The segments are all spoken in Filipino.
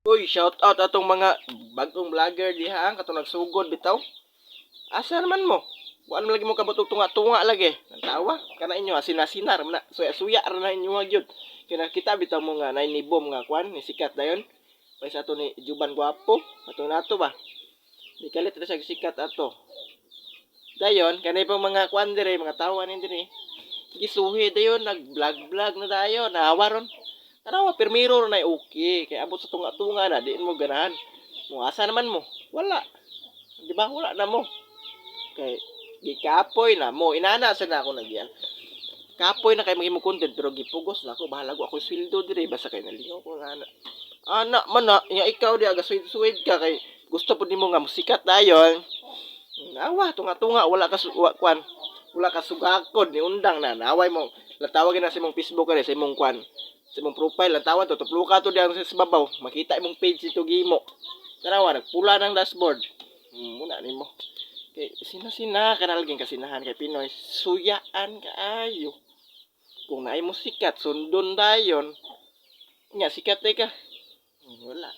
Uy, shout out atong mga bagong vlogger diha, katong nagsugod bitaw. Asa naman mo? Wa man lagi mo kabutog tunga-tunga lagi. Tawa kana inyo asin-asinar na suya-suya ra na inyo gyud. Kaya kita bitaw mo nga nay ni Bom nga kwan ni sikat dayon. Pay sa ato ni Juban Guapo, ato nato ba. Di kalit na siya sikat ato. Dayon kanay pang mga kwan dire, mga tawa ni dire. Gisuhi dayon nag-vlog-vlog na dayon, naawa ron. Tanawa permiro na okay. Kaya abot sa tunga-tunga na, diin mo ganahan. Mo asa naman mo? Wala. Di ba? Wala na mo. Kay gikapoy na mo. Inana sa na ako nagyan. Kapoy na kay maging content pero gipugos na ako. Bahala ko ako sweldo dire basta kay nalingaw ko nga ana. Ana man na, ya ikaw di aga suwid ka kay gusto pud nimo nga musikat dayon. Nawa tunga-tunga wala ka kwan. Wala ka sugakod ni undang na. Naway mo. Latawagin na sa imong Facebook kani sa imong kwan sa imong profile lang tawad to tuplo ka to diyan sa babaw makita imong page ito gimo tanawa nagpula ng dashboard muna nimo kay sina kanalging kasinahan kay Pinoy suyaan kaayo kung naay mo sikat sundon dayon nya sikat ka wala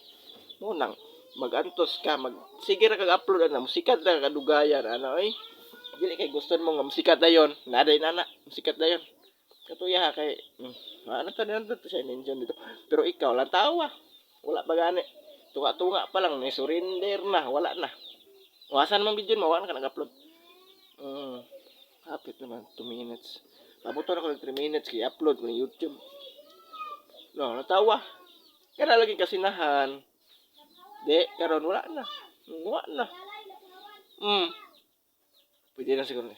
mo nang magantos ka sige ra kag upload ana musikat ra kadugayan ana oy dili kay gusto mo nga musikat dayon naday nana musikat dayon katuya kay ano to nandun to siya ninjon dito pero ikaw lang tawa wala pa gani tunga-tunga pa lang ni surrender na wala na wasan man video mo wala ka nag-upload kapit naman 2 minutes pabuto na ko ng 3 minutes kay upload ko ng YouTube no natawa kaya lagi kasinahan de karon wala na pwede na siguro